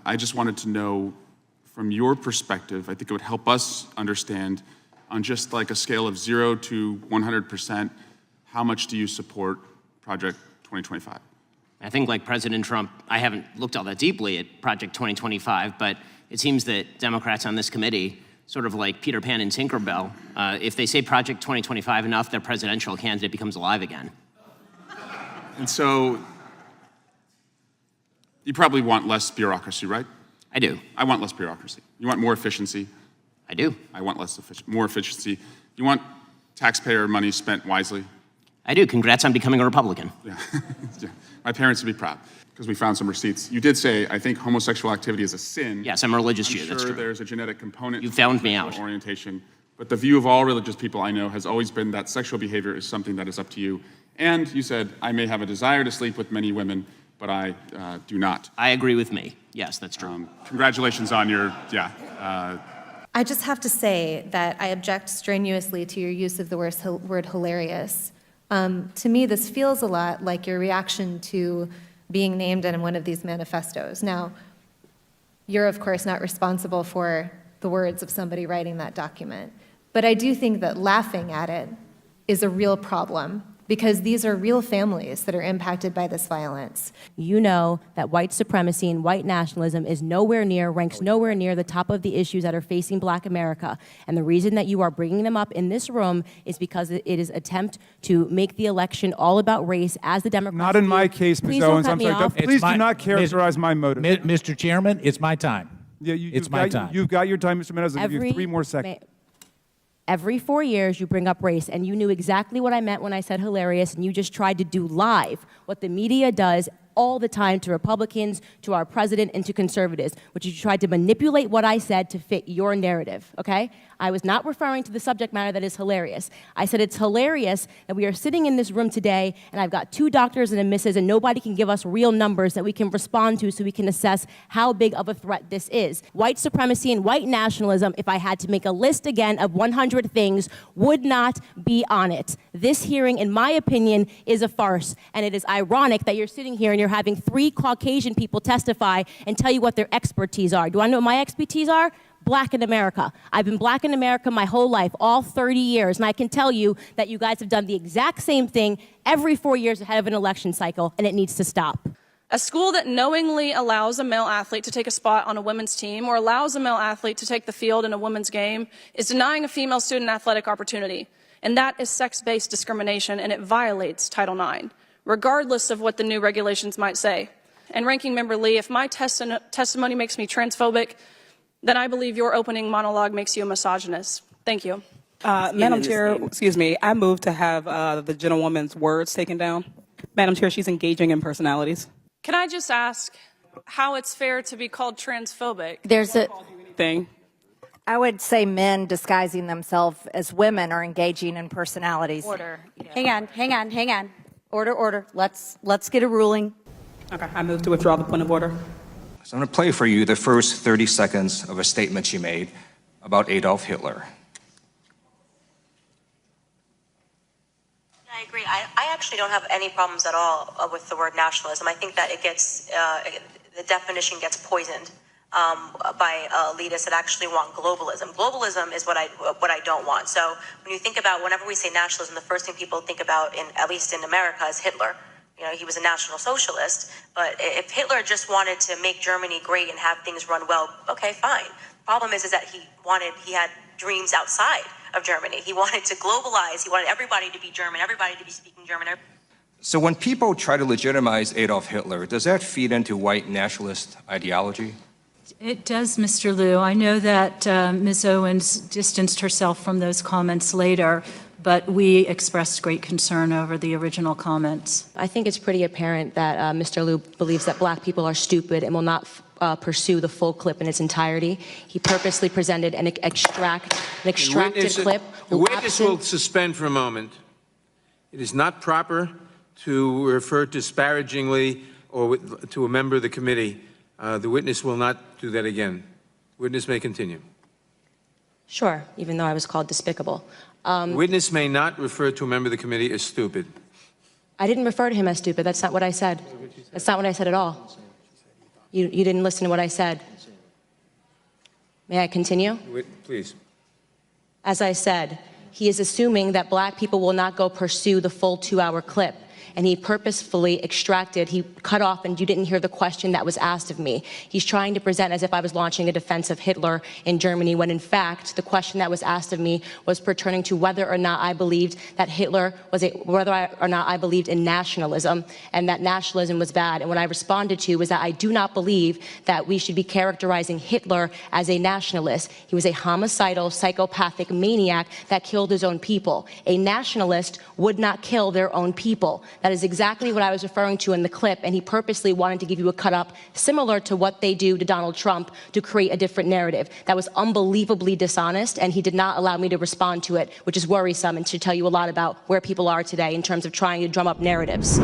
I just wanted to know, from your perspective, I think it would help us understand, on just like a scale of 0 to 100%, how much do you support Project 2025? I think, like President Trump, I haven't looked all that deeply at Project 2025, but it seems that Democrats on this committee, sort of like Peter Pan and Tinkerbell, if they say Project 2025 enough, their presidential candidate becomes alive again. And so, you probably want less bureaucracy, right? I do. I want less bureaucracy. You want more efficiency? I do. I want more efficiency. You want taxpayer money spent wisely? I do. Congrats on becoming a Republican. Yeah. Yeah. My parents would be proud, because we found some receipts. You did say, I think homosexual activity is a sin. Yes, I'm a religious Jew, that's true. true. There's a genetic component. You found me out. Orientation. But the view of all religious people I know has always been that sexual behavior is something that is up to you. And you said, I may have a desire to sleep with many women, but I do not. I agree with me. Yes, that's true. Congratulations on your, I just have to say that I object strenuously to your use of the word hilarious. To me, this feels a lot like your reaction to being named in one of these manifestos. Now, you're of course not responsible for the words of somebody writing that document, but I do think that laughing at it is a real problem, because these are real families that are impacted by this violence. You know that white supremacy and white nationalism is ranks nowhere near the top of the issues that are facing Black America. And the reason that you are bringing them up in this room is because it is an attempt to make the election all about race, as the Democrats Not in my case, Ms. Owens. I'm sorry. Please do not characterize my motive. Mr. Chairman, it's my time. Yeah, it's my time. You've got your time, Mr. Menendez. I'll give you 3 more seconds. Every 4 years, you bring up race, and you knew exactly what I meant when I said hilarious, and you just tried to do live what the media does all the time to Republicans, to our president, and to conservatives, which is you tried to manipulate what I said to fit your narrative, okay? I was not referring to the subject matter that is hilarious. I said it's hilarious that we are sitting in this room today, and I've got 2 doctors and a missus, and nobody can give us real numbers that we can respond to so we can assess how big of a threat this is. White supremacy and white nationalism, if I had to make a list again of 100 things, would not be on it. This hearing, in my opinion, is a farce, and it is ironic that you're sitting here and you're having 3 Caucasian people testify and tell you what their expertise are. Do I know what my expertise are? Black in America. I've been Black in America my whole life, all 30 years, and I can tell you that you guys have done the exact same thing every 4 years ahead of an election cycle, and it needs to stop. A school that knowingly allows a male athlete to take a spot on a women's team or allows a male athlete to take the field in a women's game is denying a female student athletic opportunity, and that is sex-based discrimination, and it violates Title IX, regardless of what the new regulations might say. And Ranking Member Lee, if my testimony makes me transphobic, then I believe your opening monologue makes you a misogynist. Thank you. Madam Chair, excuse me, I move to have the gentlewoman's words taken down. Madam Chair, she's engaging in personalities. Can I just ask how it's fair to be called transphobic? There's a thing. I would say men disguising themselves as women are engaging in personalities. Order. Yeah. Hang on. Order. Let's get a ruling. Okay, I move to withdraw the point of order. So I'm going to play for you the first 30 seconds of a statement she made about Adolf Hitler. I agree. I actually don't have any problems at all with the word nationalism. I think that it gets, the definition gets poisoned by elitists that actually want globalism. Globalism is what I don't want. So when you think about, whenever we say nationalism, the first thing people think about, at least in America, is Hitler. You know, he was a National Socialist, but if Hitler just wanted to make Germany great and have things run well, okay, fine. The problem is that he had dreams outside of Germany. He wanted to globalize. He wanted everybody to be German, everybody to be speaking German. So when people try to legitimize Adolf Hitler, does that feed into white nationalist ideology? It does, Mr. Liu. I know that Ms. Owens distanced herself from those comments later, but we expressed great concern over the original comments. I think it's pretty apparent that Mr. Liu believes that Black people are stupid and will not pursue the full clip in its entirety. He purposely presented an extracted clip. The witness will suspend for a moment. It is not proper to refer disparagingly or to a member of the committee. The witness will not do that again. Witness may continue. Sure, even though I was called despicable. Witness may not refer to a member of the committee as stupid. I didn't refer to him as stupid. That's not what I said. That's not what I said at all. You didn't listen to what I said. May I continue? Please. As I said, he is assuming that black people will not go pursue the full 2-hour clip. And he purposefully extracted, he cut off, and you didn't hear the question that was asked of me. He's trying to present as if I was launching a defense of Hitler in Germany, when in fact, the question that was asked of me was pertaining to whether or not I believed that Hitler was whether or not I believed in nationalism, and that nationalism was bad. And what I responded to was that I do not believe that we should be characterizing Hitler as a nationalist. He was a homicidal, psychopathic maniac that killed his own people. A nationalist would not kill their own people. That is exactly what I was referring to in the clip, and he purposely wanted to give you a cut-up similar to what they do to Donald Trump to create a different narrative. That was unbelievably dishonest, and he did not allow me to respond to it, which is worrisome and should tell you a lot about where people are today in terms of trying to drum up narratives.